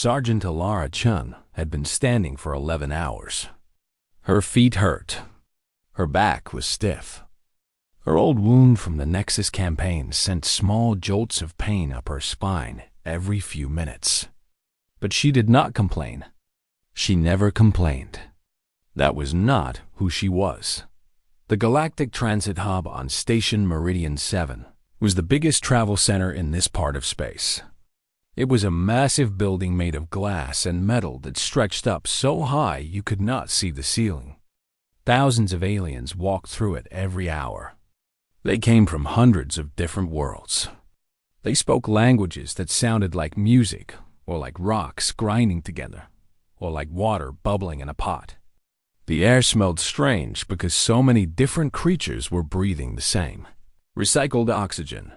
Sergeant Alara Chun had been standing for 11 hours. Her feet hurt. Her back was stiff. Her old wound from the Nexus campaign sent small jolts of pain up her spine every few minutes. But she did not complain. She never complained. That was not who she was. The Galactic Transit Hub on Station Meridian 7 was the biggest travel center in this part of space. It was a massive building made of glass and metal that stretched up so high you could not see the ceiling. Thousands of aliens walked through it every hour. They came from hundreds of different worlds. They spoke languages that sounded like music, or like rocks grinding together, or like water bubbling in a pot. The air smelled strange because so many different creatures were breathing the same. Recycled oxygen.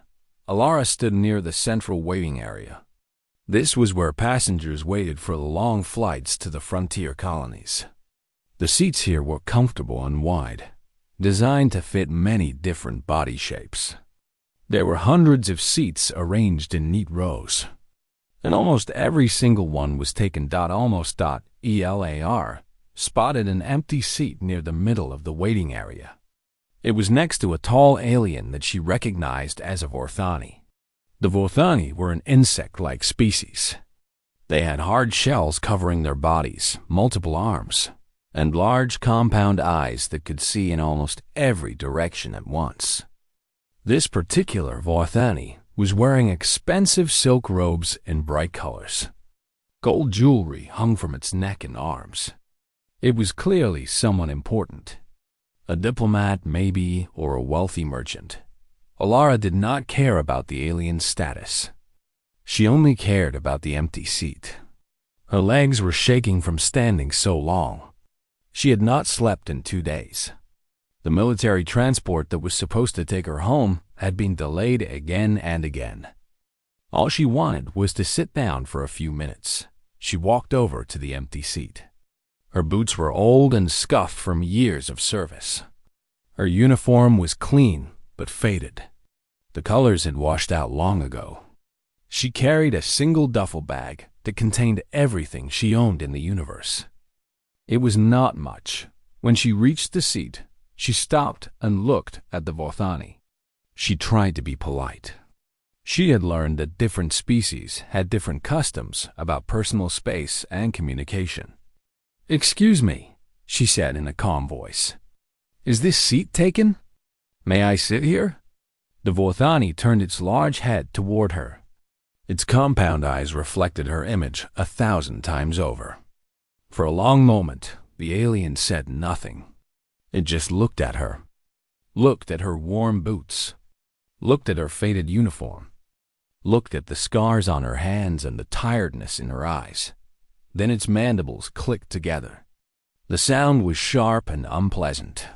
Alara stood near the central waiting area. This was where passengers waited for the long flights to the frontier colonies. The seats here were comfortable and wide, designed to fit many different body shapes. There were hundreds of seats arranged in neat rows, and almost every single one was taken. Elar spotted an empty seat near the middle of the waiting area. It was next to a tall alien that she recognized as a Vorthani. The Vorthani were an insect-like species. They had hard shells covering their bodies, multiple arms, and large compound eyes that could see in almost every direction at once. This particular Vorthani was wearing expensive silk robes in bright colors. Gold jewelry hung from its neck and arms. It was clearly someone important. A diplomat, maybe, or a wealthy merchant. Alara did not care about the alien's status. She only cared about the empty seat. Her legs were shaking from standing so long. She had not slept in 2 days. The military transport that was supposed to take her home had been delayed again and again. All she wanted was to sit down for a few minutes. She walked over to the empty seat. Her boots were old and scuffed from years of service. Her uniform was clean but faded. The colors had washed out long ago. She carried a single duffel bag that contained everything she owned in the universe. It was not much. When she reached the seat, she stopped and looked at the Vorthani. She tried to be polite. She had learned that different species had different customs about personal space and communication. "Excuse me," she said in a calm voice. "Is this seat taken? May I sit here?" The Vorthani turned its large head toward her. Its compound eyes reflected her image 1,000 times over. For a long moment, the alien said nothing. It just looked at her warm boots, looked at her faded uniform, looked at the scars on her hands and the tiredness in her eyes. Then its mandibles clicked together. The sound was sharp and unpleasant.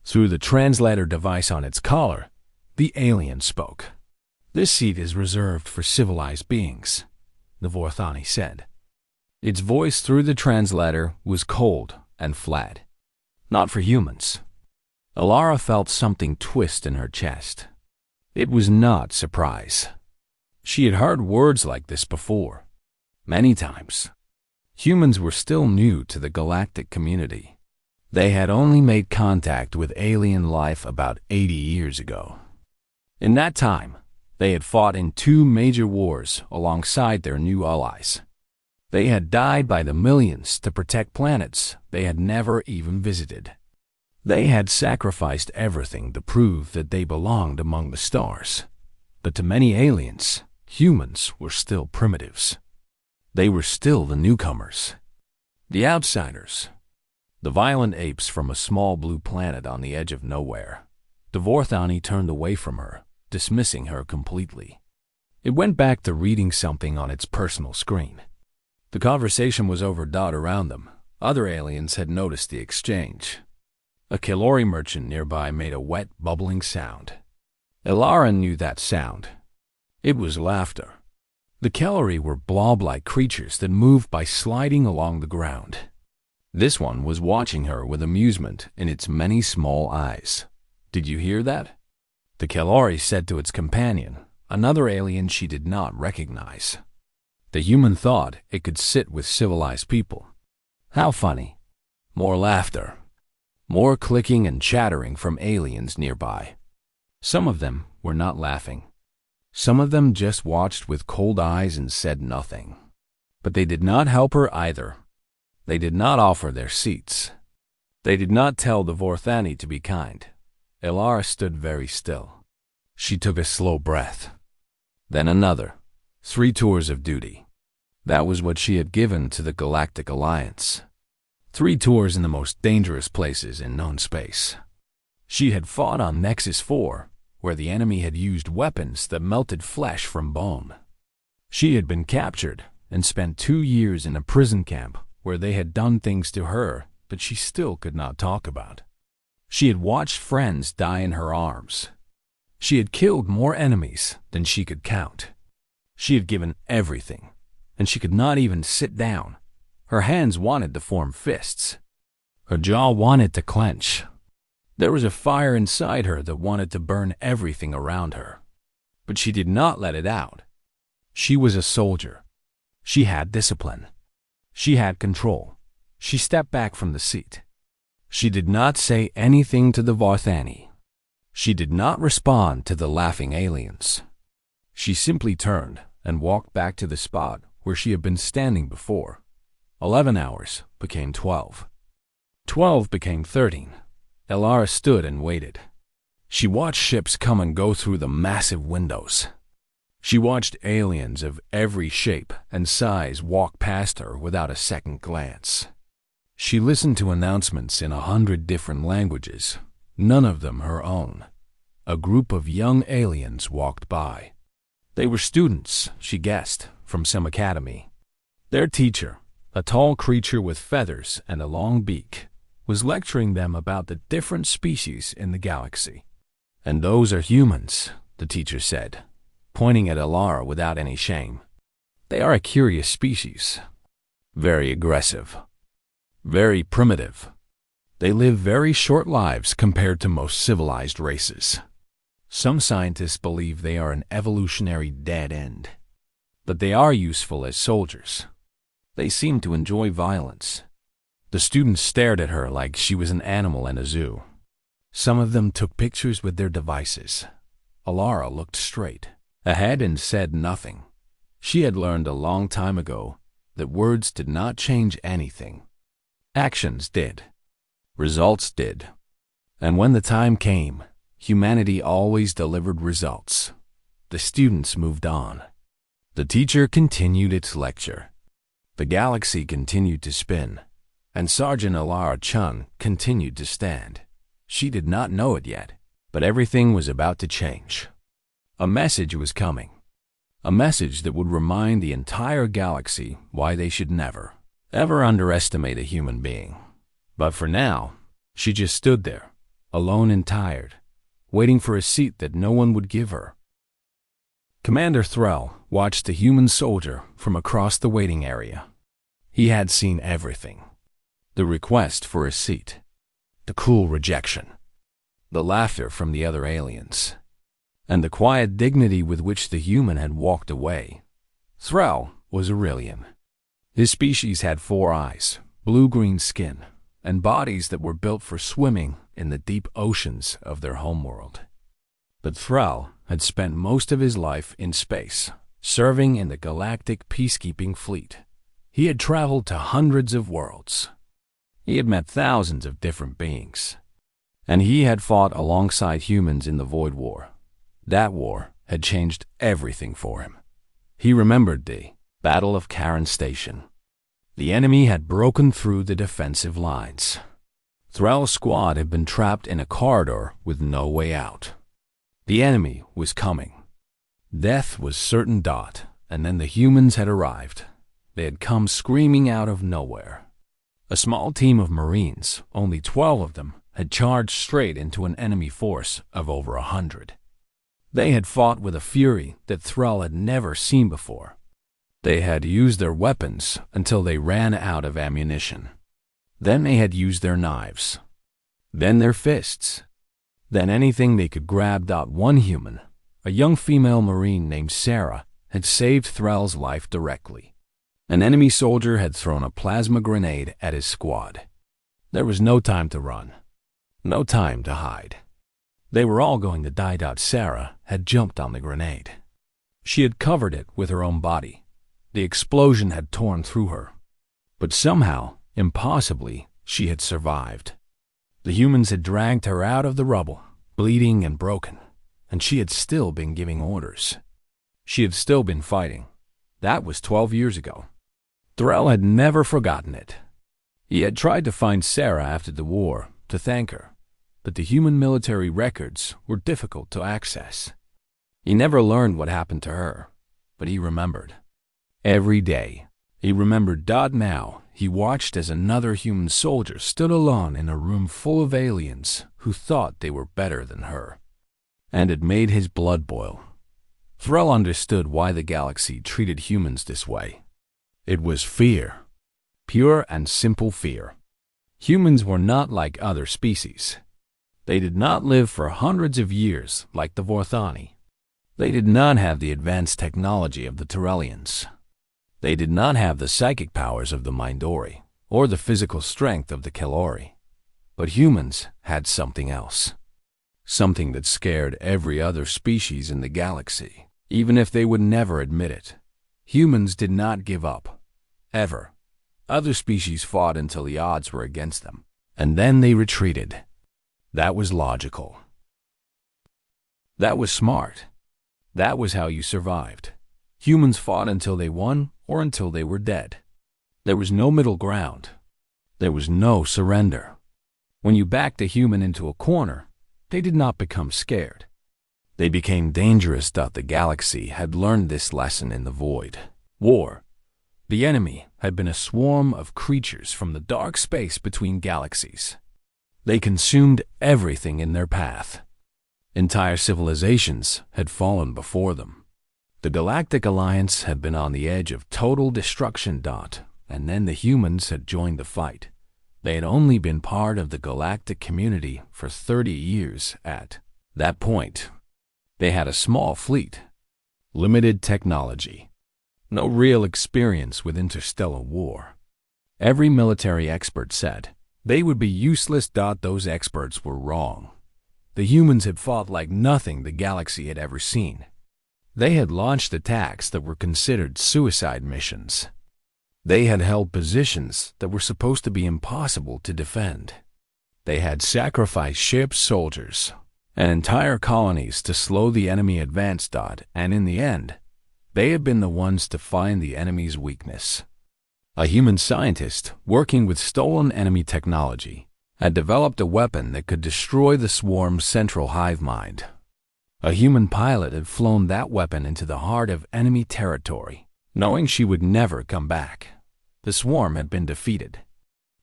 Through the translator device on its collar, the alien spoke. "This seat is reserved for civilized beings," the Vorthani said. Its voice through the translator was cold and flat. "Not for humans." Alara felt something twist in her chest. It was not surprise. She had heard words like this before, many times. Humans were still new to the galactic community. They had only made contact with alien life about 80 years ago. In that time, they had fought in 2 major wars alongside their new allies. They had died by the millions to protect planets they had never even visited. They had sacrificed everything to prove that they belonged among the stars. But to many aliens, humans were still primitives. They were still the newcomers, the outsiders, the violent apes from a small blue planet on the edge of nowhere. The Vorthani turned away from her, dismissing her completely. It went back to reading something on its personal screen. The conversation was over. Around them, other aliens had noticed the exchange. A Kalori merchant nearby made a wet, bubbling sound. Alara knew that sound. It was laughter. The Kalori were blob-like creatures that moved by sliding along the ground. This one was watching her with amusement in its many small eyes. "Did you hear that?" The Kalori said to its companion, another alien she did not recognize. The human thought it could sit with civilized people. How funny. More laughter. More clicking and chattering from aliens nearby. Some of them were not laughing. Some of them just watched with cold eyes and said nothing. But they did not help her either. They did not offer their seats. They did not tell the Vorthani to be kind. Elara stood very still. She took a slow breath. Then another. 3 tours of duty. That was what she had given to the Galactic Alliance. 3 tours in the most dangerous places in known space. She had fought on Nexus 4, where the enemy had used weapons that melted flesh from bone. She had been captured and spent 2 years in a prison camp where they had done things to her that she still could not talk about. She had watched friends die in her arms. She had killed more enemies than she could count. She had given everything, and she could not even sit down. Her hands wanted to form fists. Her jaw wanted to clench. There was a fire inside her that wanted to burn everything around her. But she did not let it out. She was a soldier. She had discipline. She had control. She stepped back from the seat. She did not say anything to the Vorthani. She did not respond to the laughing aliens. She simply turned and walked back to the spot where she had been standing before. 11 hours became 12. 12 became 13. Elara stood and waited. She watched ships come and go through the massive windows. She watched aliens of every shape and size walk past her without a second glance. She listened to announcements in 100 different languages, none of them her own. A group of young aliens walked by. They were students, she guessed, from some academy. Their teacher, a tall creature with feathers and a long beak, was lecturing them about the different species in the galaxy. And those are humans, the teacher said, pointing at Elara without any shame. They are a curious species. Very aggressive. Very primitive. They live very short lives compared to most civilized races. Some scientists believe they are an evolutionary dead end. But they are useful as soldiers. They seem to enjoy violence. The students stared at her like she was an animal in a zoo. Some of them took pictures with their devices. Elara looked straight ahead and said nothing. She had learned a long time ago that words did not change anything. Actions did. Results did. And when the time came, humanity always delivered results. The students moved on. The teacher continued its lecture. The galaxy continued to spin, and Sergeant Elara Chun continued to stand. She did not know it yet, but everything was about to change. A message was coming. A message that would remind the entire galaxy why they should never, ever underestimate a human being. But for now, she just stood there, alone and tired, waiting for a seat that no one would give her. Commander Thrall watched the human soldier from across the waiting area. He had seen everything. The request for a seat, the cool rejection, the laughter from the other aliens, and the quiet dignity with which the human had walked away. Thrall was Aurelian. His species had 4 eyes, blue-green skin, and bodies that were built for swimming in the deep oceans of their homeworld. But Thrall had spent most of his life in space, serving in the Galactic Peacekeeping Fleet. He had traveled to hundreds of worlds. He had met thousands of different beings. And he had fought alongside humans in the Void War. That war had changed everything for him. He remembered the Battle of Karan Station. The enemy had broken through the defensive lines. Thrall's squad had been trapped in a corridor with no way out. The enemy was coming. Death was certain. And then the humans had arrived. They had come screaming out of nowhere. A small team of Marines, only 12 of them, had charged straight into an enemy force of over 100. They had fought with a fury that Thrall had never seen before. They had used their weapons until they ran out of ammunition. Then they had used their knives. Then their fists. Then anything they could grab. One human, a young female Marine named Sarah, had saved Thrall's life directly. An enemy soldier had thrown a plasma grenade at his squad. There was no time to run, no time to hide. They were all going to die. Sarah had jumped on the grenade. She had covered it with her own body. The explosion had torn through her. But somehow, impossibly, she had survived. The humans had dragged her out of the rubble, bleeding and broken, and she had still been giving orders. She had still been fighting. That was 12 years ago. Thrall had never forgotten it. He had tried to find Sarah after the war to thank her, but the human military records were difficult to access. He never learned what happened to her, but he remembered. Every day, he remembered. Now, he watched as another human soldier stood alone in a room full of aliens who thought they were better than her. And it made his blood boil. Thrall understood why the galaxy treated humans this way. It was fear. Pure and simple fear. Humans were not like other species. They did not live for hundreds of years like the Vorthani. They did not have the advanced technology of the Tyrellians. They did not have the psychic powers of the Mindori or the physical strength of the Kelori. But humans had something else. Something that scared every other species in the galaxy, even if they would never admit it. Humans did not give up. Ever. Other species fought until the odds were against them, and then they retreated. That was logical. That was smart. That was how you survived. Humans fought until they won or until they were dead. There was no middle ground. There was no surrender. When you backed a human into a corner, they did not become scared. They became dangerous. The galaxy had learned this lesson in the Void War. The enemy had been a swarm of creatures from the dark space between galaxies. They consumed everything in their path. Entire civilizations had fallen before them. The Galactic Alliance had been on the edge of total destruction. And then the humans had joined the fight. They had only been part of the galactic community for 30 years at that point. They had a small fleet, limited technology, no real experience with interstellar war. Every military expert said they would be useless. Those experts were wrong. The humans had fought like nothing the galaxy had ever seen. They had launched attacks that were considered suicide missions. They had held positions that were supposed to be impossible to defend. They had sacrificed ships, soldiers, and entire colonies to slow the enemy advance. And in the end, they had been the ones to find the enemy's weakness. A human scientist working with stolen enemy technology had developed a weapon that could destroy the swarm's central hive mind. A human pilot had flown that weapon into the heart of enemy territory, knowing she would never come back. The swarm had been defeated.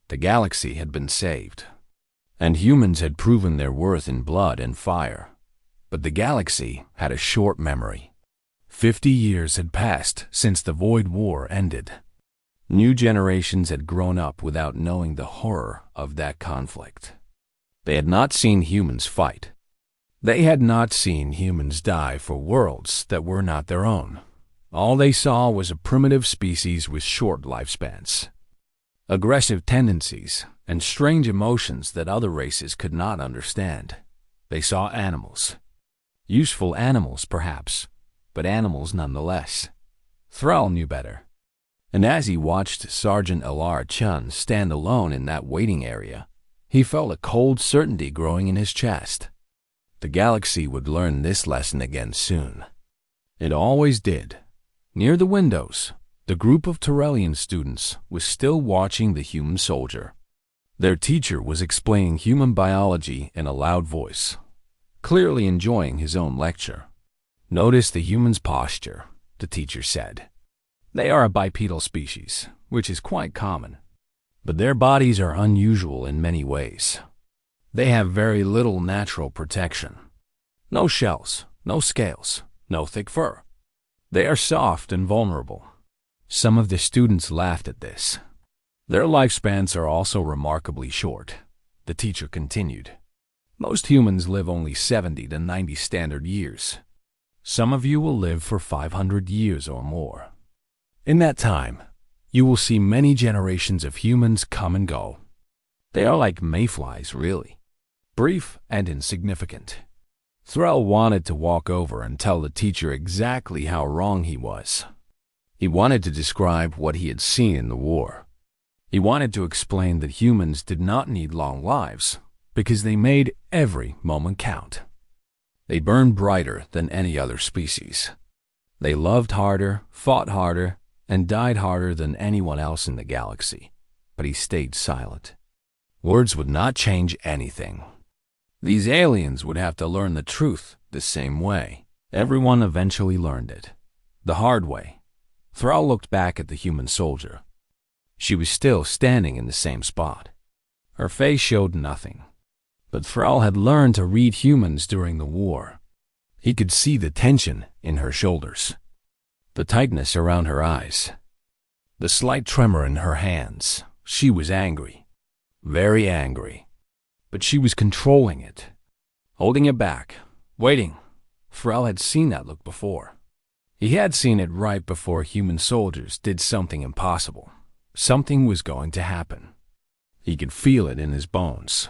The galaxy had been saved. And humans had proven their worth in blood and fire. But the galaxy had a short memory. 50 years had passed since the Void War ended. New generations had grown up without knowing the horror of that conflict. They had not seen humans fight. They had not seen humans die for worlds that were not their own. All they saw was a primitive species with short lifespans, aggressive tendencies, and strange emotions that other races could not understand. They saw animals. Useful animals, perhaps, but animals nonetheless. Thrall knew better. And as he watched Sergeant Alar Chun stand alone in that waiting area, he felt a cold certainty growing in his chest. The galaxy would learn this lesson again soon. It always did. Near the windows, the group of Tyrellian students was still watching the human soldier. Their teacher was explaining human biology in a loud voice, clearly enjoying his own lecture. "Notice the human's posture," the teacher said. "They are a bipedal species, which is quite common. But their bodies are unusual in many ways. They have very little natural protection. No shells, no scales, no thick fur. They are soft and vulnerable." Some of the students laughed at this. "Their lifespans are also remarkably short," the teacher continued. "Most humans live only 70 to 90 standard years. Some of you will live for 500 years or more. In that time, you will see many generations of humans come and go. They are like mayflies, really. Brief and insignificant. Thrall wanted to walk over and tell the teacher exactly how wrong he was. He wanted to describe what he had seen in the war. He wanted to explain that humans did not need long lives because they made every moment count. They burned brighter than any other species. They loved harder, fought harder, and died harder than anyone else in the galaxy. But he stayed silent. Words would not change anything. These aliens would have to learn the truth the same way. Everyone eventually learned it. The hard way. Thrall looked back at the human soldier. She was still standing in the same spot. Her face showed nothing. But Thrall had learned to read humans during the war. He could see the tension in her shoulders, the tightness around her eyes, the slight tremor in her hands. She was angry, very angry. But she was controlling it, holding it back, waiting. Thrall had seen that look before. He had seen it right before human soldiers did something impossible. Something was going to happen. He could feel it in his bones.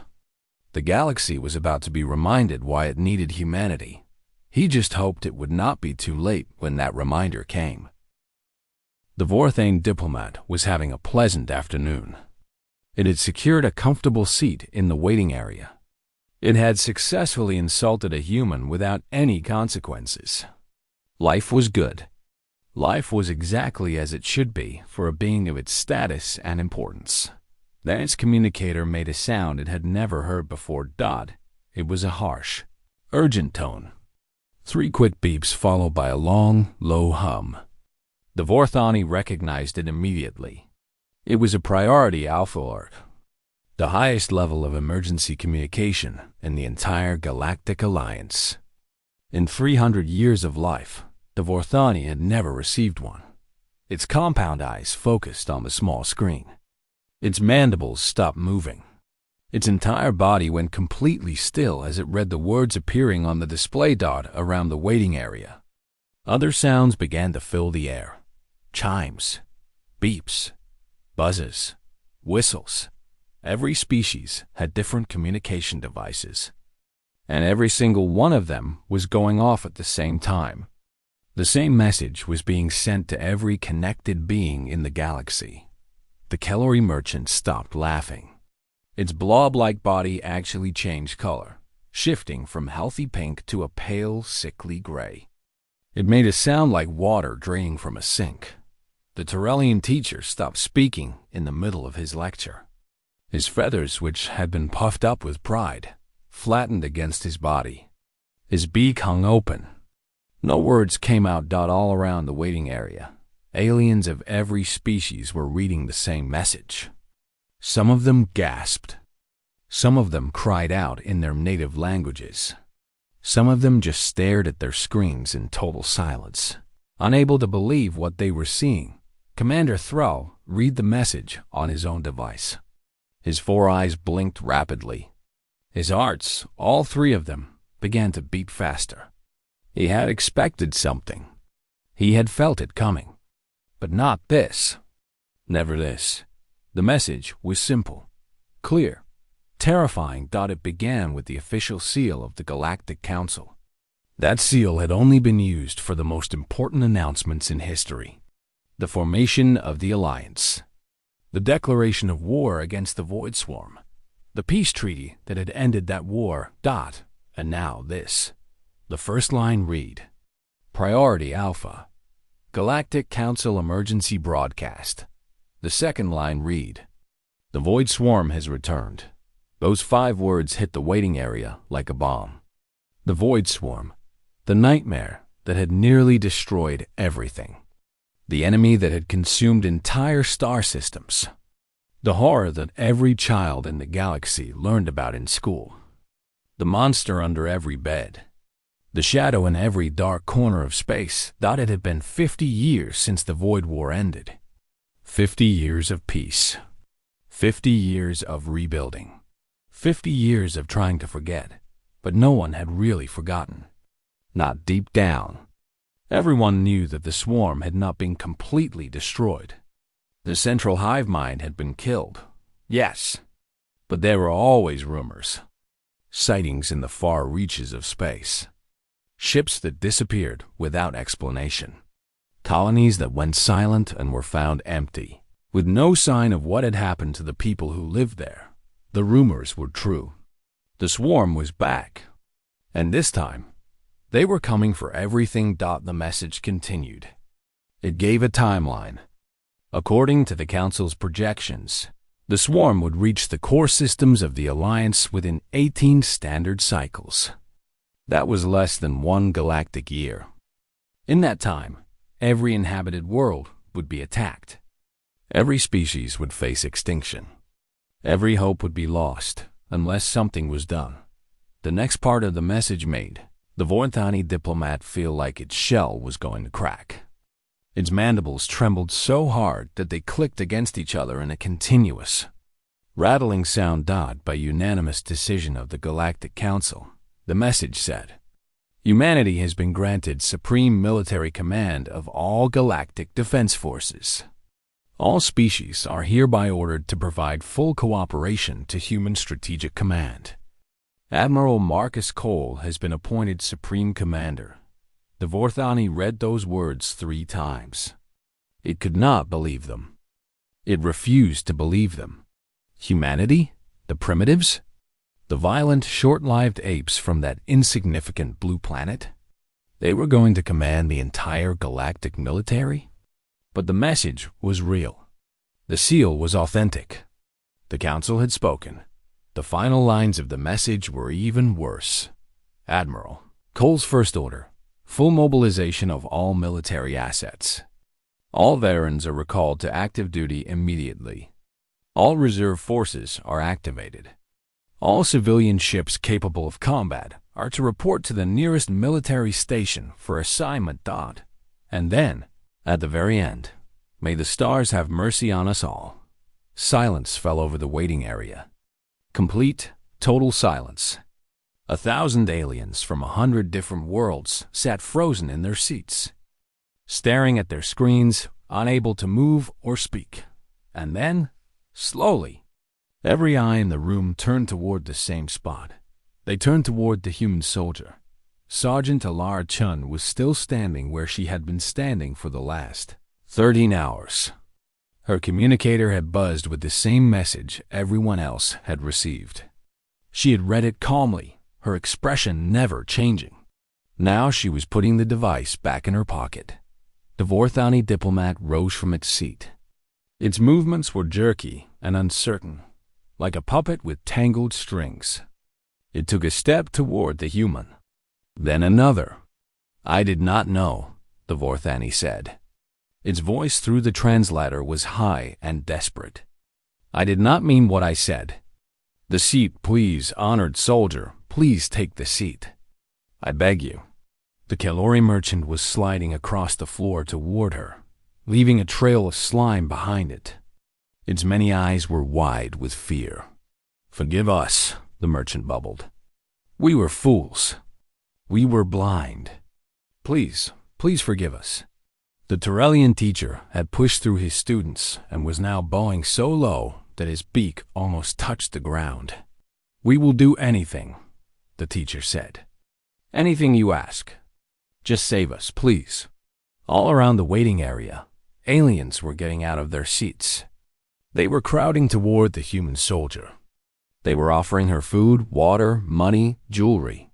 The galaxy was about to be reminded why it needed humanity. He just hoped it would not be too late when that reminder came. The Vorthane diplomat was having a pleasant afternoon. It had secured a comfortable seat in the waiting area. It had successfully insulted a human without any consequences. Life was good. Life was exactly as it should be for a being of its status and importance. Then its communicator made a sound it had never heard before. It was a harsh, urgent tone. 3 quick beeps followed by a long, low hum. The Vorthani recognized it immediately. It was a priority Alpha Orc, the highest level of emergency communication in the entire Galactic Alliance. In 300 years of life, the Vorthani had never received one. Its compound eyes focused on the small screen. Its mandibles stopped moving. Its entire body went completely still as it read the words appearing on the display dot around the waiting area. Other sounds began to fill the air. Chimes, beeps, buzzes, whistles. Every species had different communication devices, and every single one of them was going off at the same time. The same message was being sent to every connected being in the galaxy. The Kellery merchant stopped laughing. Its blob-like body actually changed color, shifting from healthy pink to a pale, sickly gray. It made a sound like water draining from a sink. The Tyrellian teacher stopped speaking in the middle of his lecture. His feathers, which had been puffed up with pride, flattened against his body. His beak hung open. No words came out. All around the waiting area, aliens of every species were reading the same message. Some of them gasped. Some of them cried out in their native languages. Some of them just stared at their screens in total silence, unable to believe what they were seeing. Commander Thrall read the message on his own device. His 4 eyes blinked rapidly. His hearts, all 3 of them, began to beat faster. He had expected something. He had felt it coming. But not this. Never this. The message was simple, clear, terrifying. It began with the official seal of the Galactic Council. That seal had only been used for the most important announcements in history. The formation of the Alliance. The declaration of war against the Void Swarm. The peace treaty that had ended that war. And now this. The first line read, Priority Alpha, Galactic Council Emergency Broadcast. The second line read, The Void Swarm has returned. Those 5 words hit the waiting area like a bomb. The Void Swarm, the nightmare that had nearly destroyed everything. The enemy that had consumed entire star systems. The horror that every child in the galaxy learned about in school. The monster under every bed. The shadow in every dark corner of space. It had been 50 years since the Void War ended. 50 years of peace. 50 years of rebuilding. 50 years of trying to forget, but no one had really forgotten. Not deep down, Everyone knew that the swarm had not been completely destroyed. The central hive mind had been killed, yes, but there were always rumors. Sightings in the far reaches of space. Ships that disappeared without explanation. Colonies that went silent and were found empty, with no sign of what had happened to the people who lived there. The rumors were true. The swarm was back. And this time, they were coming for everything. The message continued. It gave a timeline. According to the Council's projections, the swarm would reach the core systems of the Alliance within 18 standard cycles. That was less than 1 galactic year. In that time, every inhabited world would be attacked. Every species would face extinction. Every hope would be lost unless something was done. The next part of the message made the Vorthani diplomat feel like its shell was going to crack. Its mandibles trembled so hard that they clicked against each other in a continuous, rattling sound. By unanimous decision of the Galactic Council, the message said, "Humanity has been granted supreme military command of all galactic defense forces. All species are hereby ordered to provide full cooperation to human strategic command. Admiral Marcus Cole has been appointed Supreme Commander." The Vorthani read those words 3 times. It could not believe them. It refused to believe them. Humanity? The primitives? The violent, short-lived apes from that insignificant blue planet? They were going to command the entire galactic military? But the message was real. The seal was authentic. The Council had spoken. The final lines of the message were even worse. Admiral Cole's first order: full mobilization of all military assets. All veterans are recalled to active duty immediately. All reserve forces are activated. All civilian ships capable of combat are to report to the nearest military station for assignment. And then, at the very end, may the stars have mercy on us all. Silence fell over the waiting area. Complete, total silence. 1,000 aliens from 100 different worlds sat frozen in their seats, staring at their screens, unable to move or speak. And then, slowly, every eye in the room turned toward the same spot. They turned toward the human soldier. Sergeant Alara Chun was still standing where she had been standing for the last 13 hours. Her communicator had buzzed with the same message everyone else had received. She had read it calmly, her expression never changing. Now she was putting the device back in her pocket. The Vorthani diplomat rose from its seat. Its movements were jerky and uncertain, like a puppet with tangled strings. It took a step toward the human. Then another. "I did not know," the Vorthani said. Its voice through the translator was high and desperate. "I did not mean what I said. The seat, please, honored soldier. Please take the seat. I beg you." The Kalori merchant was sliding across the floor toward her, leaving a trail of slime behind it. Its many eyes were wide with fear. "Forgive us," the merchant bubbled. "We were fools. We were blind. Please, please forgive us." The Turellian teacher had pushed through his students and was now bowing so low that his beak almost touched the ground. "We will do anything," the teacher said. "Anything you ask. Just save us, please." All around the waiting area, aliens were getting out of their seats. They were crowding toward the human soldier. They were offering her food, water, money, jewelry.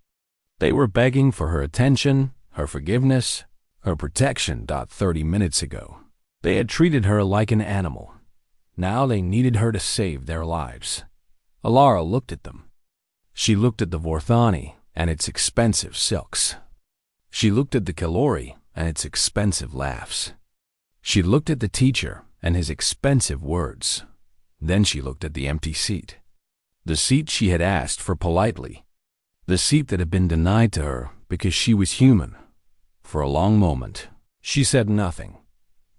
They were begging for her attention, her forgiveness, her protection. 30 minutes ago, they had treated her like an animal. Now they needed her to save their lives. Alara looked at them. She looked at the Vorthani and its expensive silks. She looked at the Kalori and its expensive laughs. She looked at the teacher and his expensive words. Then she looked at the empty seat. The seat she had asked for politely. The seat that had been denied to her because she was human. For a long moment, she said nothing.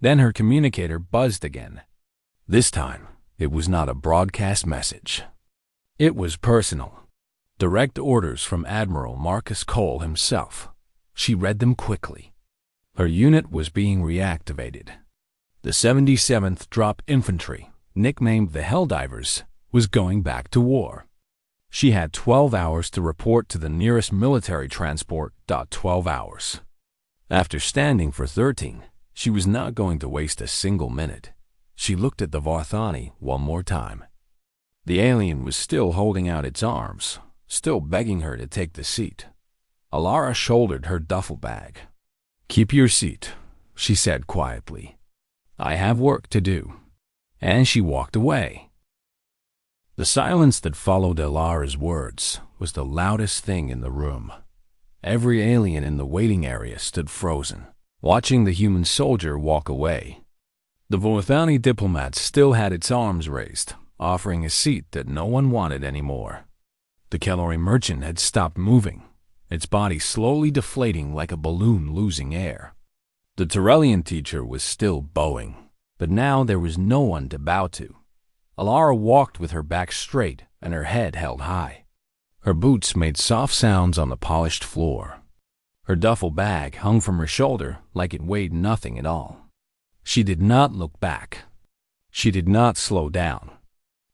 Then her communicator buzzed again. This time, it was not a broadcast message. It was personal. Direct orders from Admiral Marcus Cole himself. She read them quickly. Her unit was being reactivated. The 77th Drop Infantry, nicknamed the Helldivers, was going back to war. She had 12 hours to report to the nearest military transport. 12 hours. After standing for 13, she was not going to waste a single minute. She looked at the Varthani one more time. The alien was still holding out its arms, still begging her to take the seat. Alara shouldered her duffel bag. "Keep your seat," she said quietly. "I have work to do." And she walked away. The silence that followed Alara's words was the loudest thing in the room. Every alien in the waiting area stood frozen, watching the human soldier walk away. The Vorthani diplomat still had its arms raised, offering a seat that no one wanted anymore. The Kellori merchant had stopped moving, its body slowly deflating like a balloon losing air. The Tyrellian teacher was still bowing, but now there was no one to bow to. Alara walked with her back straight and her head held high. Her boots made soft sounds on the polished floor. Her duffel bag hung from her shoulder like it weighed nothing at all. She did not look back. She did not slow down.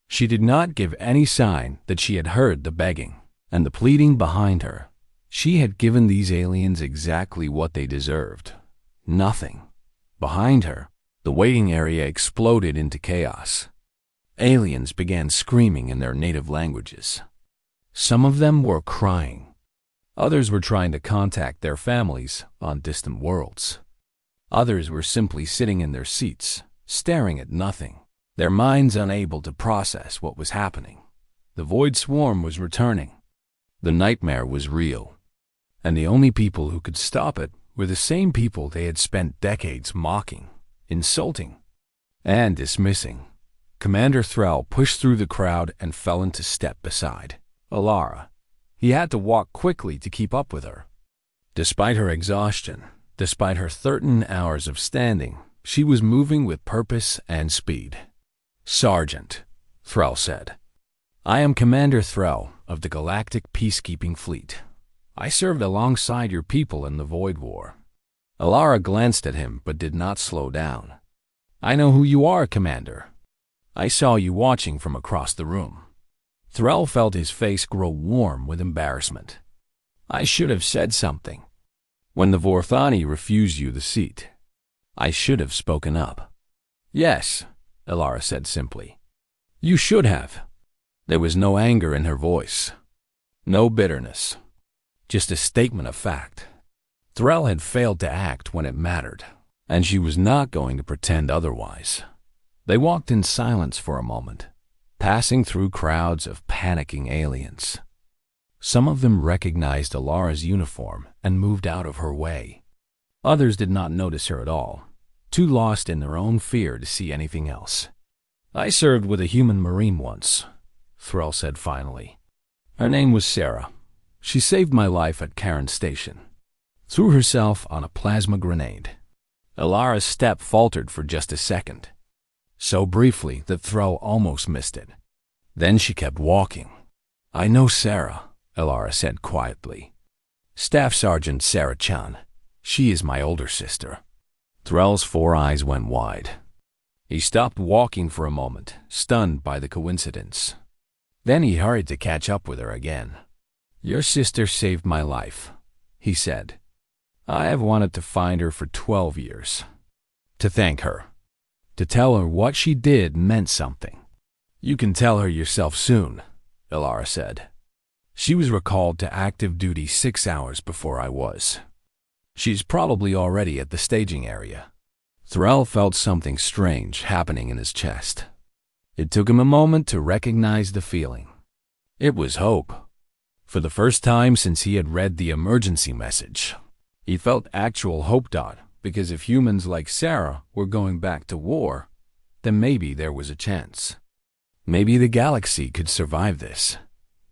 She did not give any sign that she had heard the begging and the pleading behind her. She had given these aliens exactly what they deserved. Nothing. Behind her, the waiting area exploded into chaos. Aliens began screaming in their native languages. Some of them were crying. Others were trying to contact their families on distant worlds. Others were simply sitting in their seats, staring at nothing, their minds unable to process what was happening. The void swarm was returning. The nightmare was real. And the only people who could stop it were the same people they had spent decades mocking, insulting, and dismissing. Commander Thrall pushed through the crowd and fell into step beside Alara. He had to walk quickly to keep up with her. Despite her exhaustion, despite her 13 hours of standing, she was moving with purpose and speed. "Sergeant," Thrall said, "I am Commander Thrall of the Galactic Peacekeeping Fleet. I served alongside your people in the Void War." Alara glanced at him but did not slow down. "I know who you are, Commander. I saw you watching from across the room." Thrall felt his face grow warm with embarrassment. "I should have said something. When the Vorthani refused you the seat, I should have spoken up." "Yes," Alara said simply. "You should have." There was no anger in her voice, no bitterness, just a statement of fact. Thrall had failed to act when it mattered, and she was not going to pretend otherwise. They walked in silence for a moment, passing through crowds of panicking aliens. Some of them recognized Alara's uniform and moved out of her way. Others did not notice her at all, too lost in their own fear to see anything else. "I served with a human marine once," Thrall said finally. "Her name was Sarah. She saved my life at Karen Station. Threw herself on a plasma grenade." Alara's step faltered for just a second, so briefly that Thrall almost missed it. Then she kept walking. "I know Sarah," Alara said quietly. "Staff Sergeant Sarah Chan. She is my older sister." Thrall's 4 eyes went wide. He stopped walking for a moment, stunned by the coincidence. Then he hurried to catch up with her again. "Your sister saved my life," he said. "I have wanted to find her for 12 years. To thank her. To tell her what she did meant something." "You can tell her yourself soon," Alara said. "She was recalled to active duty 6 hours before I was. She's probably already at the staging area." Thrall felt something strange happening in his chest. It took him a moment to recognize the feeling. It was hope. For the first time since he had read the emergency message, he felt actual hope. Because if humans like Sarah were going back to war, then maybe there was a chance. Maybe the galaxy could survive this.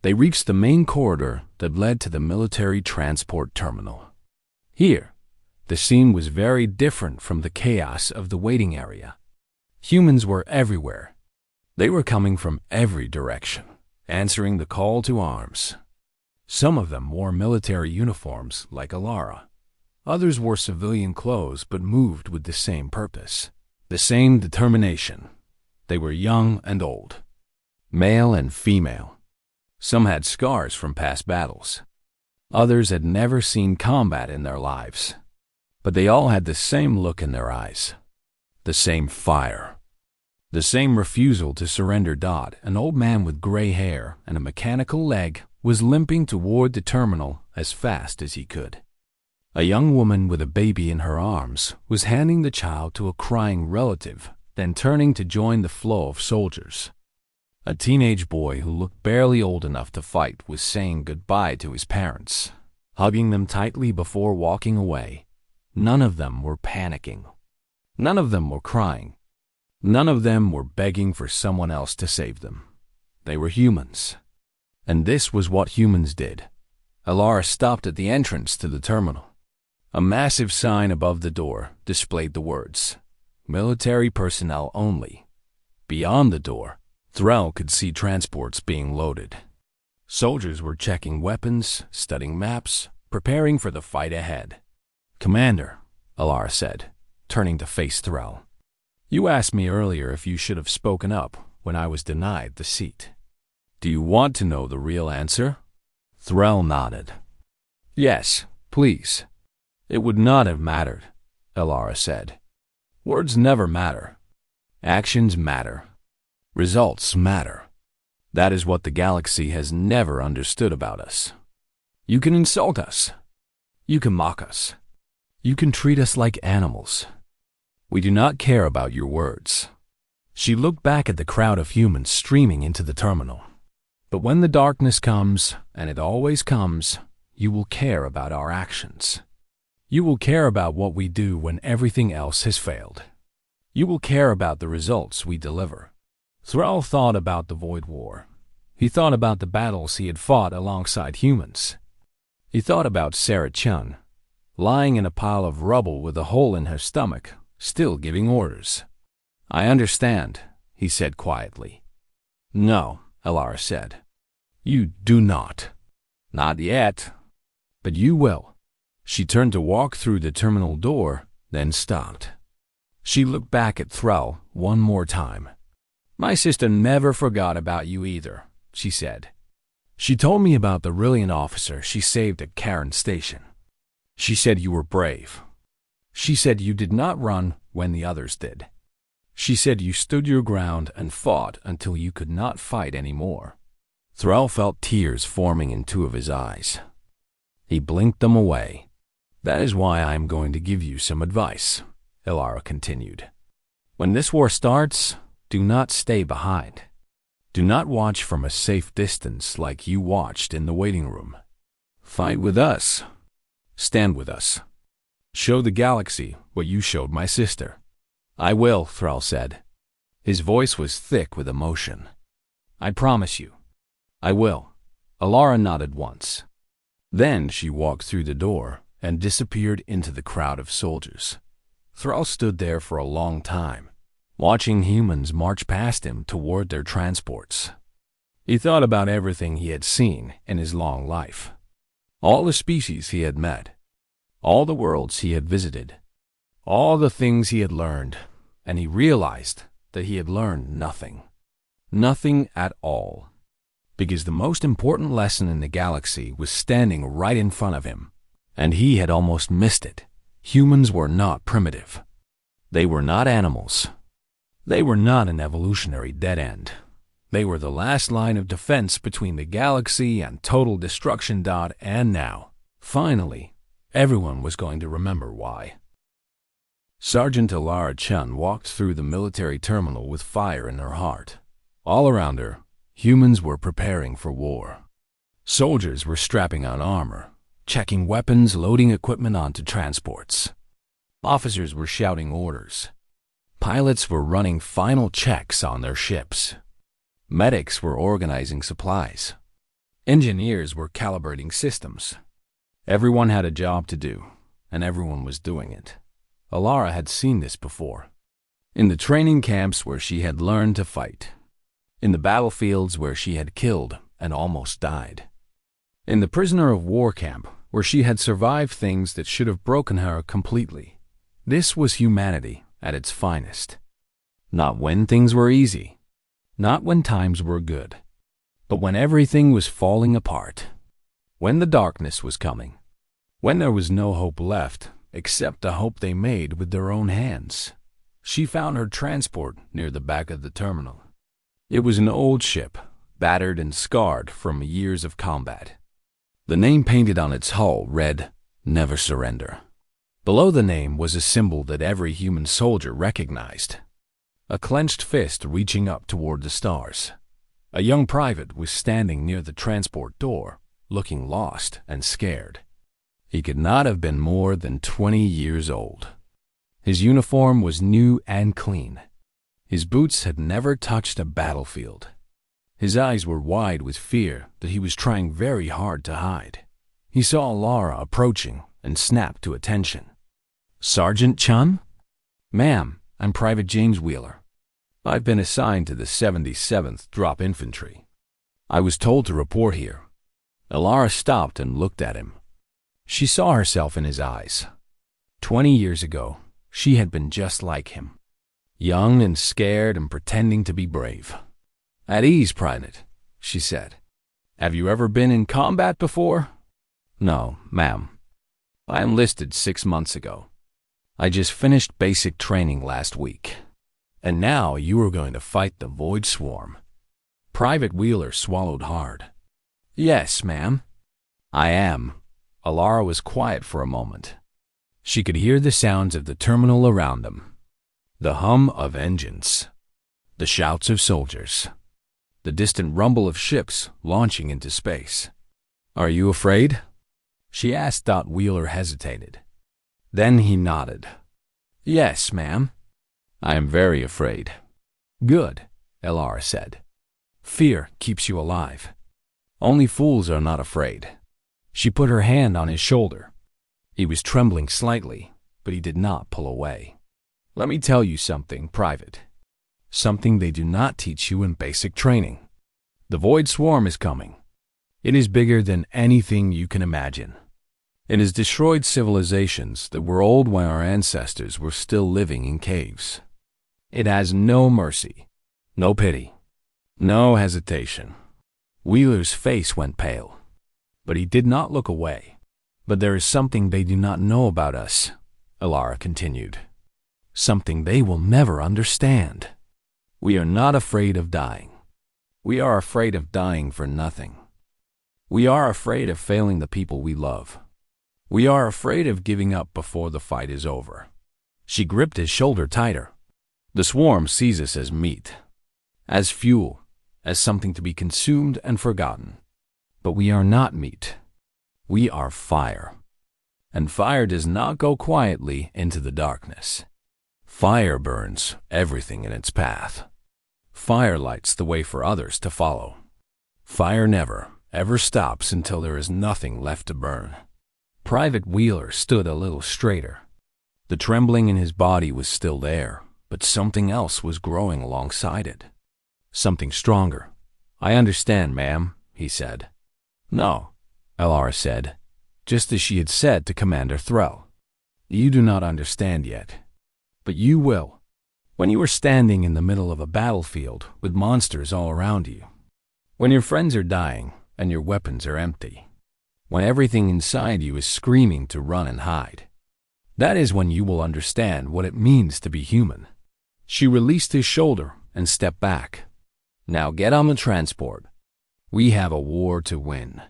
They reached the main corridor that led to the military transport terminal. Here, the scene was very different from the chaos of the waiting area. Humans were everywhere. They were coming from every direction, answering the call to arms. Some of them wore military uniforms like Alara. Others wore civilian clothes but moved with the same purpose, the same determination. They were young and old, male and female. Some had scars from past battles. Others had never seen combat in their lives. But they all had the same look in their eyes, the same fire, the same refusal to surrender. An old man with gray hair and a mechanical leg was limping toward the terminal as fast as he could. A young woman with a baby in her arms was handing the child to a crying relative, then turning to join the flow of soldiers. A teenage boy who looked barely old enough to fight was saying goodbye to his parents, hugging them tightly before walking away. None of them were panicking. None of them were crying. None of them were begging for someone else to save them. They were humans. And this was what humans did. Alara stopped at the entrance to the terminal. A massive sign above the door displayed the words, "Military personnel only." Beyond the door, Thrall could see transports being loaded. Soldiers were checking weapons, studying maps, preparing for the fight ahead. "Commander," Alara said, turning to face Thrall, "you asked me earlier if you should have spoken up when I was denied the seat. Do you want to know the real answer?" Thrall nodded. "Yes, please." "It would not have mattered," Alara said. "Words never matter. Actions matter. Results matter. That is what the galaxy has never understood about us. You can insult us. You can mock us. You can treat us like animals. We do not care about your words." She looked back at the crowd of humans streaming into the terminal. "But when the darkness comes, and it always comes, you will care about our actions. You will care about what we do when everything else has failed. You will care about the results we deliver." Thrall thought about the Void War. He thought about the battles he had fought alongside humans. He thought about Sarah Chun, lying in a pile of rubble with a hole in her stomach, still giving orders. "I understand," he said quietly. "No," Alara said. "You do not. Not yet. But you will." She turned to walk through the terminal door, then stopped. She looked back at Thrall one more time. "My sister never forgot about you either," she said. "She told me about the brilliant officer she saved at Karen Station. She said you were brave. She said you did not run when the others did. She said you stood your ground and fought until you could not fight anymore." Thrall felt tears forming in two of his eyes. He blinked them away. "That is why I am going to give you some advice," Alara continued. "When this war starts, do not stay behind. Do not watch from a safe distance like you watched in the waiting room. Fight with us. Stand with us. Show the galaxy what you showed my sister." "I will," Thrall said. His voice was thick with emotion. "I promise you. I will." Alara nodded once. Then she walked through the door and disappeared into the crowd of soldiers. Thrall stood there for a long time, watching humans march past him toward their transports. He thought about everything he had seen in his long life, all the species he had met, all the worlds he had visited, all the things he had learned, and he realized that he had learned nothing. Nothing at all. Because the most important lesson in the galaxy was standing right in front of him, and he had almost missed it. Humans were not primitive. They were not animals. They were not an evolutionary dead end. They were the last line of defense between the galaxy and total destruction. And now, finally, everyone was going to remember why. Sergeant Alara Chun walked through the military terminal with fire in her heart. All around her, humans were preparing for war. Soldiers were strapping on armor, checking weapons, loading equipment onto transports. Officers were shouting orders. Pilots were running final checks on their ships. Medics were organizing supplies. Engineers were calibrating systems. Everyone had a job to do, and everyone was doing it. Alara had seen this before. In the training camps where she had learned to fight. In the battlefields where she had killed and almost died. In the prisoner of war camp where she had survived things that should have broken her completely. This was humanity at its finest. Not when things were easy, not when times were good, but when everything was falling apart, when the darkness was coming, when there was no hope left except the hope they made with their own hands. She found her transport near the back of the terminal. It was an old ship, battered and scarred from years of combat. The name painted on its hull read, "Never Surrender." Below the name was a symbol that every human soldier recognized, a clenched fist reaching up toward the stars. A young private was standing near the transport door, looking lost and scared. He could not have been more than 20 years old. His uniform was new and clean. His boots had never touched a battlefield. His eyes were wide with fear that he was trying very hard to hide. He saw Laura approaching and snapped to attention. "Sergeant Chun?" "Ma'am, I'm Private James Wheeler. I've been assigned to the 77th Drop Infantry. I was told to report here." Laura stopped and looked at him. She saw herself in his eyes. 20 years ago, she had been just like him, young and scared and pretending to be brave. "At ease, Private," she said. "Have you ever been in combat before?" "No, ma'am. I enlisted 6 months ago. I just finished basic training last week. And now you are going to fight the Void Swarm." Private Wheeler swallowed hard. "Yes, ma'am." "I am." Alara was quiet for a moment. She could hear the sounds of the terminal around them, the hum of engines, the shouts of soldiers, the distant rumble of ships launching into space. "Are you afraid?" she asked. Wheeler hesitated. Then he nodded. "Yes, ma'am." "I am very afraid." "Good," Elara said. "Fear keeps you alive. Only fools are not afraid." She put her hand on his shoulder. He was trembling slightly, but he did not pull away. "Let me tell you something, Private. Something they do not teach you in basic training. The Void Swarm is coming. It is bigger than anything you can imagine. It has destroyed civilizations that were old when our ancestors were still living in caves. It has no mercy, no pity, no hesitation." Wheeler's face went pale, but he did not look away. "But there is something they do not know about us," Elara continued. "Something they will never understand. We are not afraid of dying. We are afraid of dying for nothing. We are afraid of failing the people we love. We are afraid of giving up before the fight is over." She gripped his shoulder tighter. "The swarm sees us as meat, as fuel, as something to be consumed and forgotten. But we are not meat. We are fire. And fire does not go quietly into the darkness. Fire burns everything in its path. Fire lights the way for others to follow. Fire never, ever stops until there is nothing left to burn." Private Wheeler stood a little straighter. The trembling in his body was still there, but something else was growing alongside it. Something stronger. "I understand, ma'am," he said. "No," Elara said, just as she had said to Commander Threll. "You do not understand yet. But you will. When you are standing in the middle of a battlefield with monsters all around you. When your friends are dying and your weapons are empty. When everything inside you is screaming to run and hide. That is when you will understand what it means to be human." She released his shoulder and stepped back. "Now get on the transport. We have a war to win."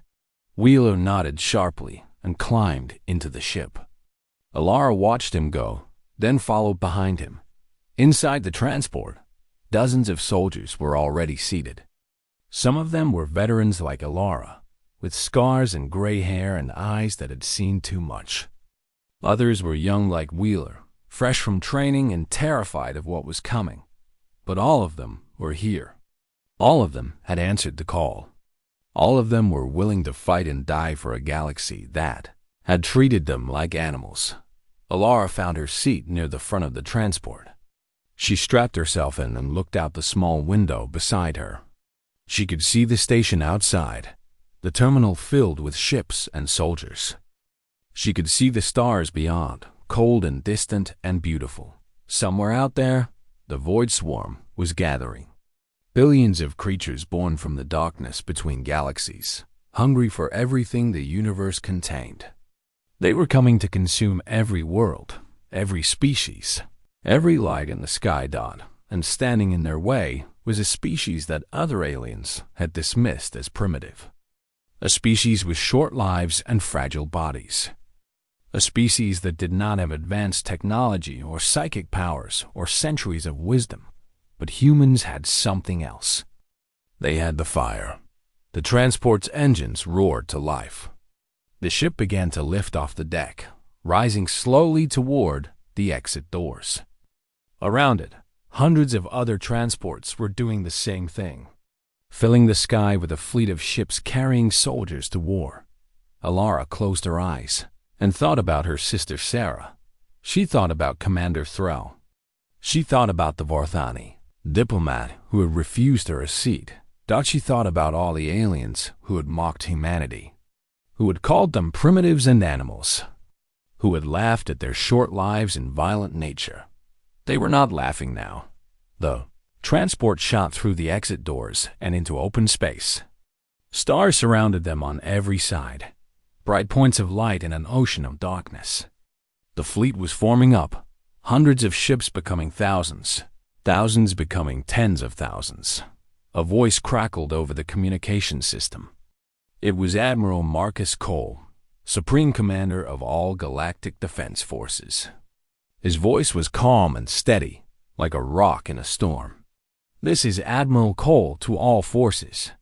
Wheeler nodded sharply and climbed into the ship. Elara watched him go, then followed behind him. Inside the transport, dozens of soldiers were already seated. Some of them were veterans like Elara, with scars and gray hair and eyes that had seen too much. Others were young like Wheeler, fresh from training and terrified of what was coming. But all of them were here. All of them had answered the call. All of them were willing to fight and die for a galaxy that had treated them like animals. Elara found her seat near the front of the transport. She strapped herself in and looked out the small window beside her. She could see the station outside, the terminal filled with ships and soldiers. She could see the stars beyond, cold and distant and beautiful. Somewhere out there, the void swarm was gathering. Billions of creatures born from the darkness between galaxies, hungry for everything the universe contained. They were coming to consume every world, every species, every light in the sky dot, and standing in their way was a species that other aliens had dismissed as primitive. A species with short lives and fragile bodies. A species that did not have advanced technology or psychic powers or centuries of wisdom. But humans had something else. They had the fire. The transport's engines roared to life. The ship began to lift off the deck, rising slowly toward the exit doors. Around it, hundreds of other transports were doing the same thing, filling the sky with a fleet of ships carrying soldiers to war. Alara closed her eyes and thought about her sister Sarah. She thought about Commander Thrall. She thought about the Vorthani diplomat who had refused her a seat. She thought about all the aliens who had mocked humanity, who had called them primitives and animals, who had laughed at their short lives and violent nature. They were not laughing now. The transport shot through the exit doors and into open space. Stars surrounded them on every side, bright points of light in an ocean of darkness. The fleet was forming up, hundreds of ships becoming thousands, thousands becoming tens of thousands. A voice crackled over the communication system. It was Admiral Marcus Cole, Supreme Commander of all Galactic Defense Forces. His voice was calm and steady, like a rock in a storm. This is Admiral Cole to all forces.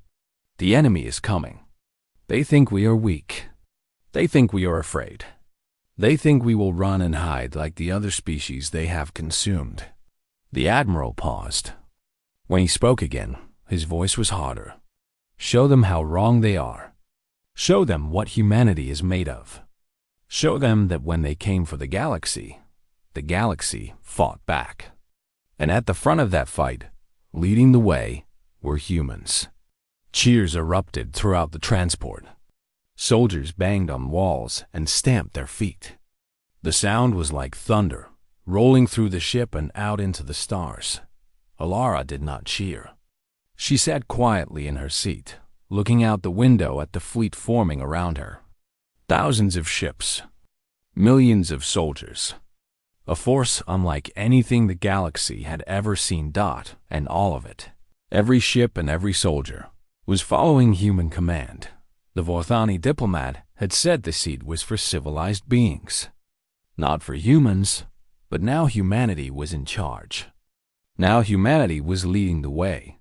The enemy is coming. They think we are weak. They think we are afraid. They think we will run and hide like the other species they have consumed. The Admiral paused. When he spoke again, his voice was harder. Show them how wrong they are. Show them what humanity is made of. Show them that when they came for the galaxy fought back. And at the front of that fight, leading the way, were humans. Cheers erupted throughout the transport. Soldiers banged on walls and stamped their feet. The sound was like thunder, rolling through the ship and out into the stars. Alara did not cheer. She sat quietly in her seat, looking out the window at the fleet forming around her. Thousands of ships, millions of soldiers. A force unlike anything the galaxy had ever seen. And all of it, every ship and every soldier, was following human command. The Vorthani diplomat had said the seat was for civilized beings, not for humans, but now humanity was in charge. Now humanity was leading the way.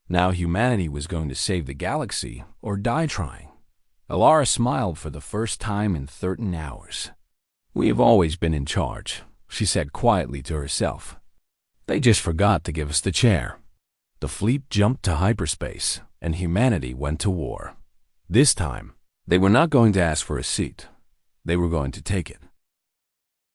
Now humanity was going to save the galaxy or die trying. Alara smiled for the first time in 13 hours. We have always been in charge, she said quietly to herself. They just forgot to give us the chair. The fleet jumped to hyperspace, and humanity went to war. This time, they were not going to ask for a seat. They were going to take it.